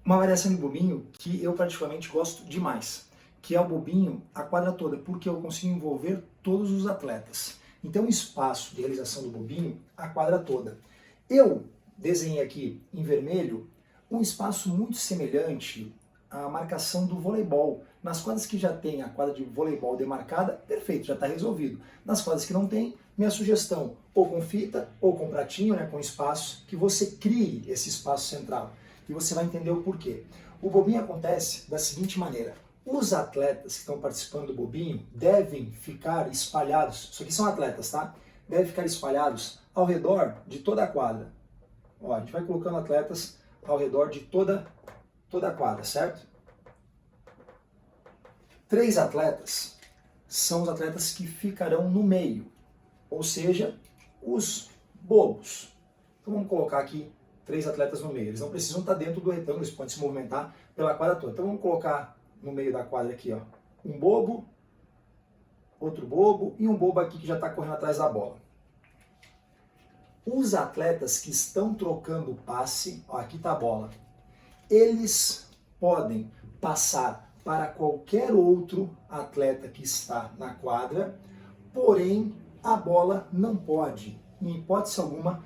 Uma variação de bobinho que eu particularmente gosto demais, que é o bobinho a quadra toda, porque eu consigo envolver todos os atletas. Então o espaço de realização do bobinho a quadra toda. Eu desenhei aqui em vermelho um espaço muito semelhante à marcação do voleibol. Nas quadras que já tem a quadra de voleibol demarcada, perfeito, já está resolvido. Nas quadras que não tem, minha sugestão, ou com fita, ou com pratinho, né, com espaço, que você crie esse espaço central. E você vai entender o porquê. O bobinho acontece da seguinte maneira. Os atletas que estão participando do bobinho devem ficar espalhados, isso aqui são atletas, tá? Devem ficar espalhados ao redor de toda a quadra. Ó, a gente vai colocando atletas ao redor de toda a quadra, certo? 3 atletas são os atletas que ficarão no meio, ou seja, os bobos. Então vamos colocar aqui 3 atletas no meio. Eles não precisam estar dentro do retângulo, eles podem se movimentar pela quadra toda. Então vamos colocar no meio da quadra aqui, ó, um bobo, outro bobo e um bobo aqui que já está correndo atrás da bola. Os atletas que estão trocando o passe, ó, aqui está a bola, eles podem passar para qualquer outro atleta que está na quadra, porém a bola não pode, em hipótese alguma,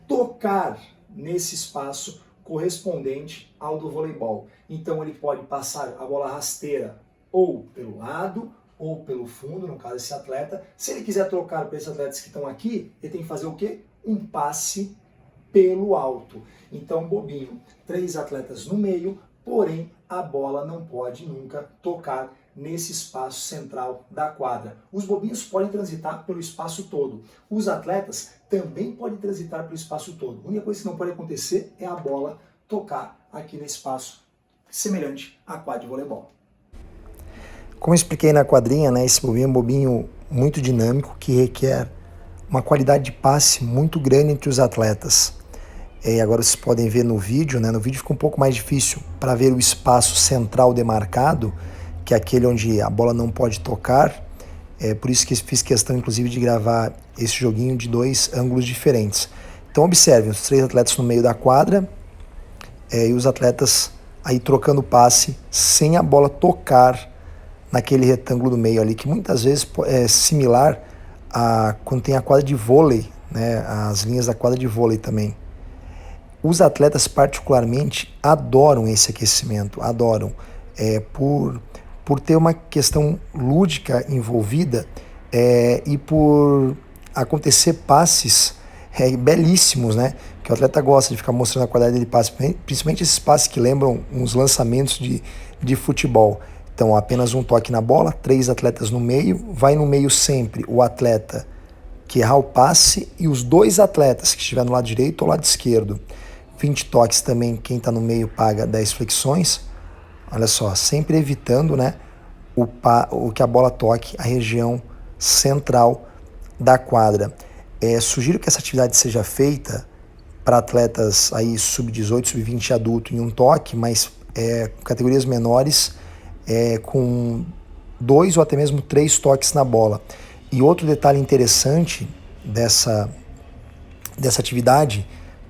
tocar nesse espaço correspondente ao do voleibol. Então ele pode passar a bola rasteira ou pelo lado ou pelo fundo, no caso esse atleta. Se ele quiser trocar para esses atletas que estão aqui, ele tem que fazer o quê? Um passe pelo alto. Então, bobinho, 3 atletas no meio, porém a bola não pode nunca tocar nesse espaço central da quadra. Os bobinhos podem transitar pelo espaço todo. Os atletas também podem transitar pelo espaço todo. A única coisa que não pode acontecer é a bola tocar aqui no espaço semelhante à quadra de voleibol. Como eu expliquei na quadrinha, né, esse bobinho é um bobinho muito dinâmico que requer uma qualidade de passe muito grande entre os atletas. E agora vocês podem ver no vídeo, né, no vídeo fica um pouco mais difícil para ver o espaço central demarcado, que é aquele onde a bola não pode tocar. É por isso que fiz questão, inclusive, de gravar esse joguinho de 2 ângulos diferentes. Então observem, os 3 atletas no meio da quadra e os atletas aí trocando passe sem a bola tocar naquele retângulo do meio ali, que muitas vezes é similar a quando tem a quadra de vôlei, né, as linhas da quadra de vôlei também. Os atletas particularmente adoram esse aquecimento, adoram, por ter uma questão lúdica envolvida e por acontecer passes belíssimos, né? Que o atleta gosta de ficar mostrando a qualidade dele passe, principalmente esses passes que lembram uns lançamentos de futebol. Então, apenas um toque na bola, 3 atletas no meio, vai no meio sempre o atleta que errar o passe e os 2 atletas que estiver no lado direito ou lado esquerdo. 20 toques também, quem está no meio paga 10 flexões. Olha só, sempre evitando, né, o que a bola toque a região central da quadra. Sugiro que essa atividade seja feita para atletas aí sub-18, sub-20 adulto em um toque, mas categorias menores com 2 ou até mesmo 3 toques na bola. E outro detalhe interessante dessa atividade,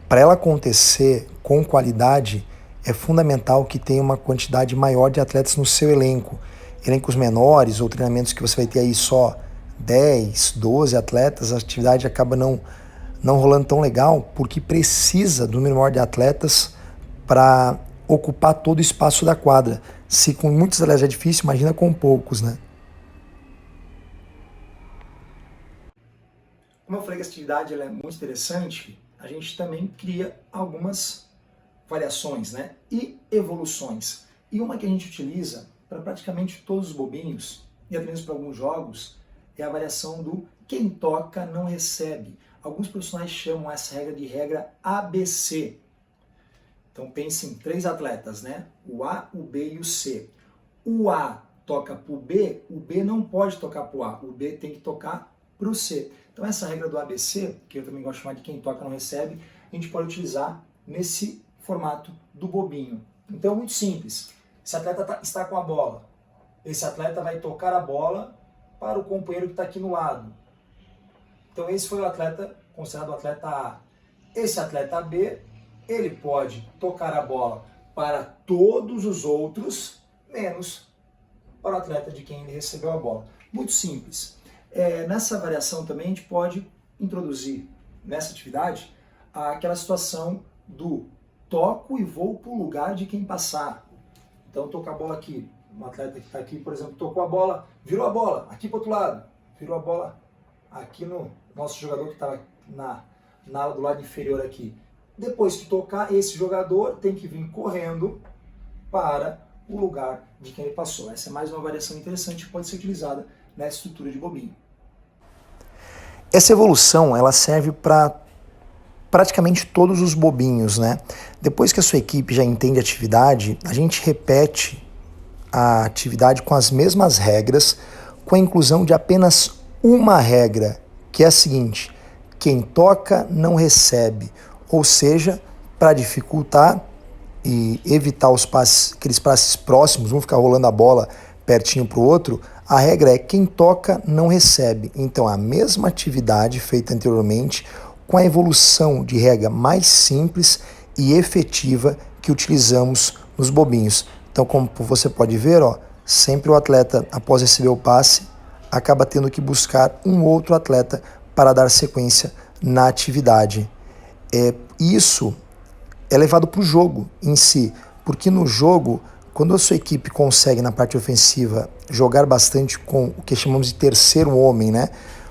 para ela acontecer com qualidade, é fundamental que tenha uma quantidade maior de atletas no seu elenco. Elencos menores ou treinamentos que você vai ter aí só 10, 12 atletas, a atividade acaba não rolando tão legal, porque precisa do número maior de atletas para ocupar todo o espaço da quadra. Se com muitos atletas é difícil, imagina com poucos, né? Como eu falei que essa atividade ela é muito interessante, a gente também cria algumas variações, né, e evoluções. E uma que a gente utiliza para praticamente todos os bobinhos, e até mesmo para alguns jogos, é a variação do quem toca não recebe. Alguns profissionais chamam essa regra de regra ABC. Então pense em 3 atletas, né? O A, o B e o C. O A toca para o B não pode tocar para o A, o B tem que tocar para o C. Então essa regra do ABC, que eu também gosto de chamar de quem toca não recebe, a gente pode utilizar nesse formato do bobinho. Então é muito simples. Esse atleta está com a bola. Esse atleta vai tocar a bola para o companheiro que está aqui no lado. Então esse foi o atleta considerado o atleta A. Esse atleta B, ele pode tocar a bola para todos os outros, menos para o atleta de quem ele recebeu a bola. Muito simples. Nessa variação também a gente pode introduzir nessa atividade aquela situação do toco e vou para o lugar de quem passar. Então estou com a bola aqui, um atleta que está aqui, por exemplo, tocou a bola, virou a bola aqui para o outro lado, virou a bola aqui no nosso jogador que estava do lado inferior aqui. Depois que tocar, esse jogador tem que vir correndo para o lugar de quem ele passou. Essa é mais uma variação interessante que pode ser utilizada nessa estrutura de bobinho. Essa evolução ela serve para praticamente todos os bobinhos, né? Depois que a sua equipe já entende a atividade, a gente repete a atividade com as mesmas regras, com a inclusão de apenas uma regra, que é a seguinte: quem toca não recebe. Ou seja, para dificultar e evitar aqueles passes próximos, um ficar rolando a bola pertinho para o outro, a regra é quem toca não recebe. Então, a mesma atividade feita anteriormente, com a evolução de regra mais simples e efetiva que utilizamos nos bobinhos. Então, como você pode ver, sempre o atleta, após receber o passe, acaba tendo que buscar um outro atleta para dar sequência na atividade. Isso é levado para o jogo em si, porque no jogo, quando a sua equipe consegue, na parte ofensiva, jogar bastante com o que chamamos de terceiro homem, né?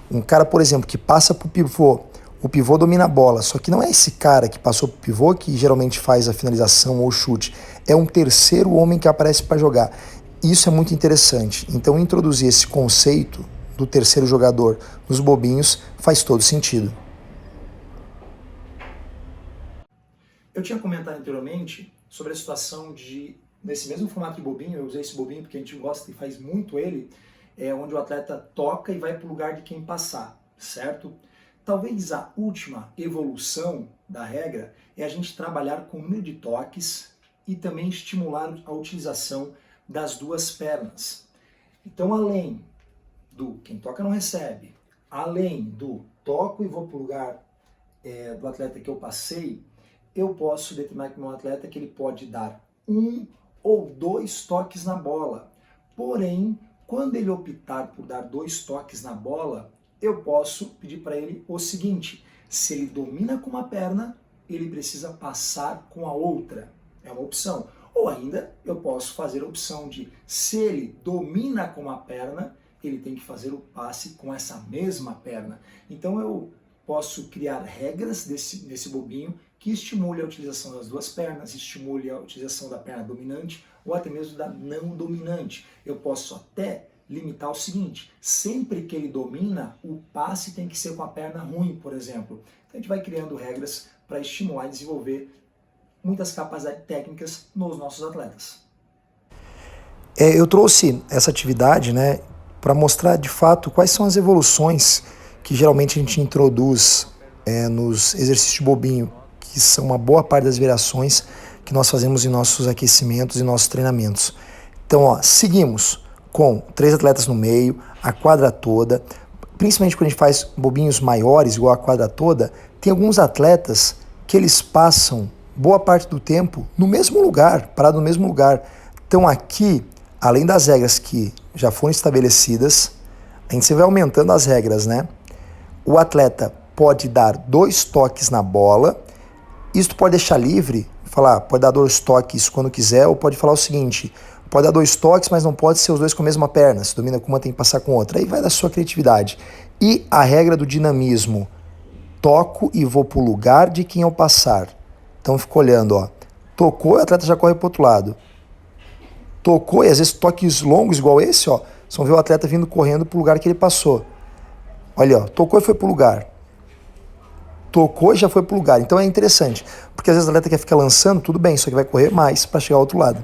Um cara, por exemplo, que passa para o pivô domina a bola, só que não é esse cara que passou para o pivô que geralmente faz a finalização ou o chute, é um terceiro homem que aparece para jogar. Isso é muito interessante. Então, introduzir esse conceito do terceiro jogador nos bobinhos faz todo sentido. Eu tinha comentado anteriormente sobre a situação nesse mesmo formato de bobinho, eu usei esse bobinho porque a gente gosta e faz muito ele, onde o atleta toca e vai para o lugar de quem passar, certo? Talvez a última evolução da regra é a gente trabalhar com o número de toques e também estimular a utilização das duas pernas. Então, além do quem toca não recebe, além do toco e vou para o lugar do atleta que eu passei, eu posso determinar com o meu atleta que ele pode dar 1 ou 2 toques na bola. Porém, quando ele optar por dar 2 toques na bola, eu posso pedir para ele o seguinte: se ele domina com uma perna, ele precisa passar com a outra. É uma opção. Ou ainda, eu posso fazer a opção de, se ele domina com uma perna, ele tem que fazer o passe com essa mesma perna. Então eu posso criar regras desse bobinho que estimule a utilização das duas pernas, estimule a utilização da perna dominante ou até mesmo da não dominante. Eu posso até limitar o seguinte: sempre que ele domina, o passe tem que ser com a perna ruim, por exemplo. Então a gente vai criando regras para estimular e desenvolver muitas capacidades técnicas nos nossos atletas. Eu trouxe essa atividade, né, para mostrar de fato quais são as evoluções que geralmente a gente introduz nos exercícios de bobinho, que são uma boa parte das variações que nós fazemos em nossos aquecimentos e nossos treinamentos. Então, seguimos com 3 atletas no meio, a quadra toda. Principalmente quando a gente faz bobinhos maiores, igual a quadra toda, tem alguns atletas que eles passam boa parte do tempo no mesmo lugar, parado no mesmo lugar. Então aqui, além das regras que já foram estabelecidas, a gente vai aumentando as regras, né? O atleta pode dar 2 toques na bola. Isso pode deixar livre, pode dar 2 toques quando quiser, ou pode falar o seguinte: pode dar 2 toques, mas não pode ser os dois com a mesma perna. Se domina com uma, tem que passar com outra. Aí vai da sua criatividade. E a regra do dinamismo: toco e vou para o lugar de quem eu passar. Então fica olhando, tocou e o atleta já corre para o outro lado. Tocou, e às vezes toques longos igual esse, vocês vão ver o atleta vindo correndo para o lugar que ele passou. Olha, tocou e foi para o lugar. Tocou e já foi para o lugar. Então é interessante, porque às vezes o atleta quer ficar lançando, tudo bem, só que vai correr mais para chegar ao outro lado.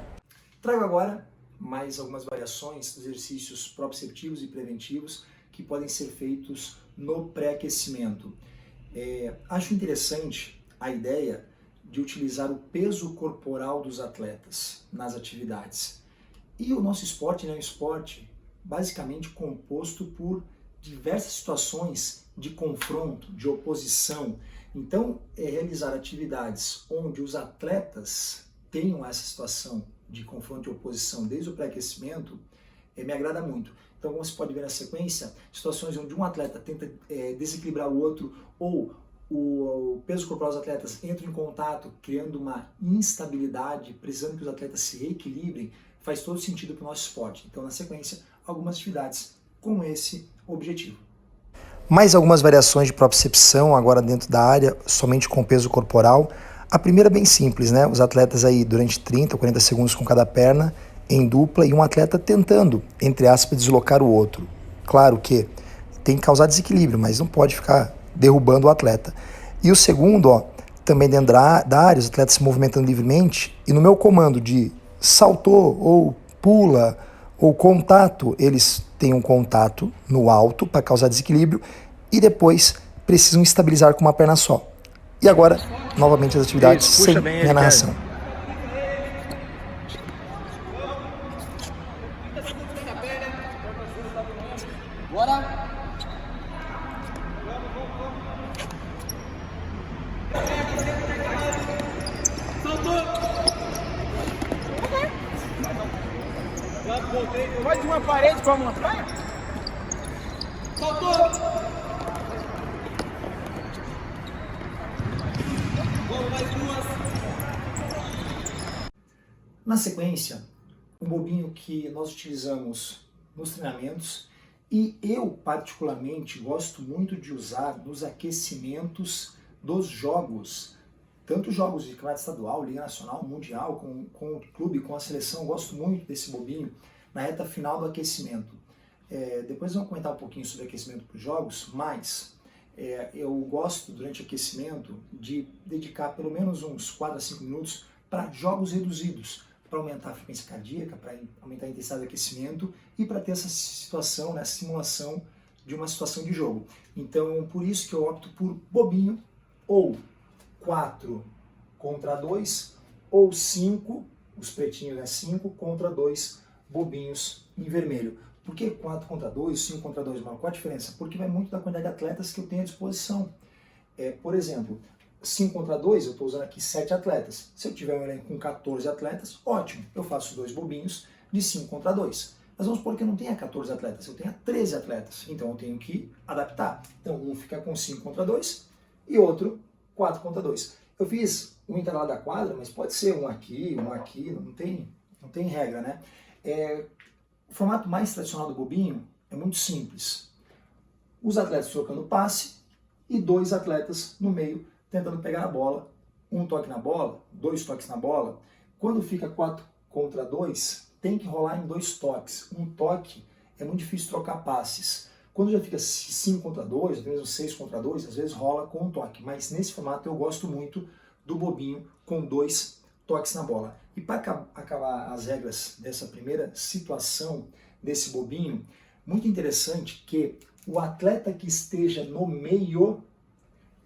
Trago agora mais algumas variações dos exercícios proprioceptivos e preventivos que podem ser feitos no pré-aquecimento. Acho interessante a ideia de utilizar o peso corporal dos atletas nas atividades. E o nosso esporte é um esporte basicamente composto por diversas situações de confronto, de oposição. Então, realizar atividades onde os atletas tenham essa situação de confronto e oposição desde o pré-aquecimento, me agrada muito. Então, como você pode ver na sequência, situações onde um atleta tenta desequilibrar o outro, ou o peso corporal dos atletas entra em contato, criando uma instabilidade, precisando que os atletas se reequilibrem, faz todo sentido para o nosso esporte. Então, na sequência, algumas atividades com esse objetivo. Mais algumas variações de propriocepção agora dentro da área, somente com peso corporal. A primeira é bem simples, né? Os atletas aí durante 30 ou 40 segundos com cada perna, em dupla, e um atleta tentando, entre aspas, deslocar o outro. Claro que tem que causar desequilíbrio, mas não pode ficar derrubando o atleta. E o segundo, ó, também dentro da área, os atletas se movimentando livremente, e no meu comando de saltou ou pula ou contato, eles têm um contato no alto para causar desequilíbrio e depois precisam estabilizar com uma perna só. E agora, novamente as atividades sem minha narração. Bora! Vai de uma parede para a montanha? Soltou! Vamos mais duas. Na sequência, um bobinho que nós utilizamos nos treinamentos e eu particularmente gosto muito de usar nos aquecimentos dos jogos, tanto jogos de campeonato estadual, Liga Nacional, Mundial, com o clube, com a seleção, gosto muito desse bobinho na reta final do aquecimento. Depois vamos comentar um pouquinho sobre aquecimento para os jogos, mas eu gosto durante o aquecimento de dedicar pelo menos uns 4 a 5 minutos para jogos reduzidos, para aumentar a frequência cardíaca, para aumentar a intensidade do aquecimento e para ter essa situação, né, simulação de uma situação de jogo. Então, por isso que eu opto por bobinho, ou 4 contra 2, ou 5, os pretinhos, né, 5 contra 2 bobinhos em vermelho. Por que 4 contra 2, 5 contra 2? Qual a diferença? Porque vai muito da quantidade de atletas que eu tenho à disposição. Por exemplo, 5 contra 2, eu estou usando aqui 7 atletas. Se eu tiver um elenco com 14 atletas, ótimo, eu faço 2 bobinhos de 5 contra 2. Mas vamos supor que eu não tenha 14 atletas, eu tenha 13 atletas. Então eu tenho que adaptar. Então um fica com 5 contra 2 e outro 4 contra 2. Eu fiz um intervalo da quadra, mas pode ser um aqui, não tem regra, né? O formato mais tradicional do bobinho é muito simples. Os atletas trocando passe e 2 atletas no meio tentando pegar a bola, um toque na bola, 2 toques na bola. Quando fica 4 contra 2, tem que rolar em 2 toques. Um toque é muito difícil trocar passes. Quando já fica 5 contra 2, às vezes 6 contra 2, às vezes rola com um toque. Mas nesse formato eu gosto muito do bobinho com 2 toques na bola. E para acabar as regras dessa primeira situação desse bobinho, muito interessante que o atleta que esteja no meio,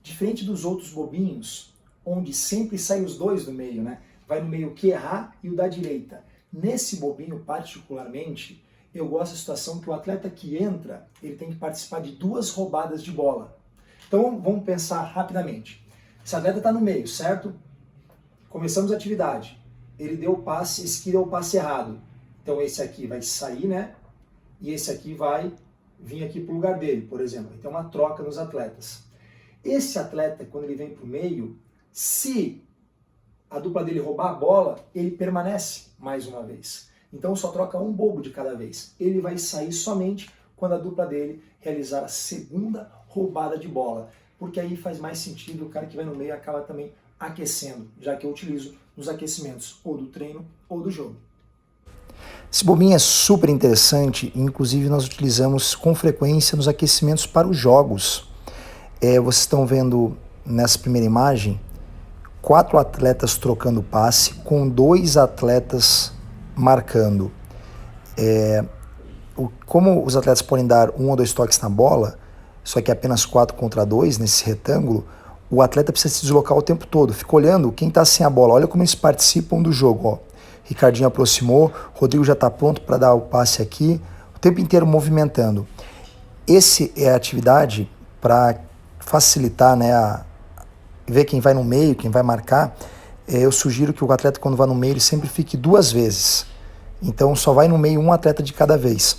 diferente dos outros bobinhos, onde sempre saem os 2 do meio, né? Vai no meio que errar e o da direita. Nesse bobinho, particularmente, eu gosto da situação que o atleta que entra, ele tem que participar de 2 roubadas de bola. Então, vamos pensar rapidamente. Esse atleta está no meio, certo? Começamos a atividade. Ele deu o passe, esse aqui deu o passe errado. Então, esse aqui vai sair, né? E esse aqui vai vir aqui para o lugar dele, por exemplo. Então, uma troca nos atletas. Esse atleta, quando ele vem para o meio, se a dupla dele roubar a bola, ele permanece mais uma vez. Então só troca um bobo de cada vez. Ele vai sair somente quando a dupla dele realizar a segunda roubada de bola. Porque aí faz mais sentido, o cara que vai no meio acaba também aquecendo, já que eu utilizo nos aquecimentos ou do treino ou do jogo. Esse bobinho é super interessante, inclusive nós utilizamos com frequência nos aquecimentos para os jogos. Vocês estão vendo nessa primeira imagem 4 atletas trocando passe com 2 atletas marcando. Como os atletas podem dar 1 ou 2 toques na bola, só que apenas 4 contra 2 nesse retângulo, o atleta precisa se deslocar o tempo todo. Fica olhando quem está sem a bola. Olha como eles participam do jogo. Ó. Ricardinho aproximou, Rodrigo já está pronto para dar o passe aqui, o tempo inteiro movimentando. Essa é a atividade para facilitar, né, ver quem vai no meio, quem vai marcar. eu sugiro que o atleta, quando vá no meio, ele sempre fique 2 vezes. Então só vai no meio um atleta de cada vez.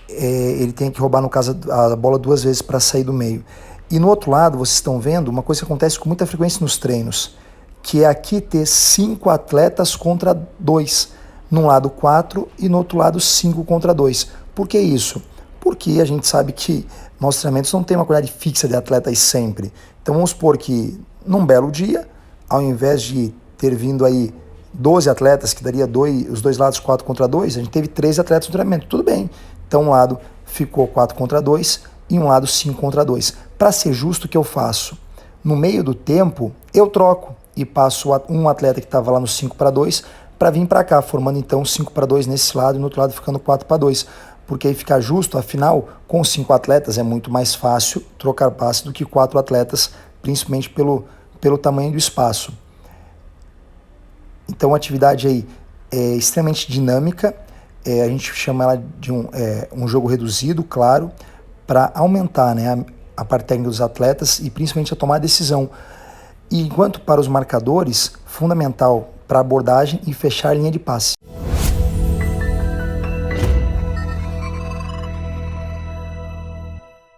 Ele tem que roubar, no caso, a bola 2 vezes para sair do meio. E no outro lado, vocês estão vendo uma coisa que acontece com muita frequência nos treinos, que é aqui ter 5 atletas contra 2. Num lado 4 e no outro lado 5 contra 2. Por que isso? Porque a gente sabe que nossos treinamentos não tem uma quantidade fixa de atletas sempre. Então vamos supor que num belo dia, ao invés de ter vindo aí 12 atletas, que daria os dois lados 4 contra 2, a gente teve 13 atletas no treinamento. Tudo bem. Então um lado ficou 4 contra 2 e um lado 5 contra 2. Para ser justo, o que eu faço? No meio do tempo, eu troco e passo um atleta que estava lá no 5 para 2 para vir para cá, formando então 5 para 2 nesse lado e no outro lado ficando 4 para 2. Porque aí fica justo, afinal, com 5 atletas é muito mais fácil trocar passe do que 4 atletas, principalmente pelo tamanho do espaço. Então a atividade aí é extremamente dinâmica, a gente chama ela de um jogo reduzido, claro, para aumentar, né, a parte técnica dos atletas e principalmente a tomar a decisão. E enquanto para os marcadores, fundamental para a abordagem e fechar a linha de passe.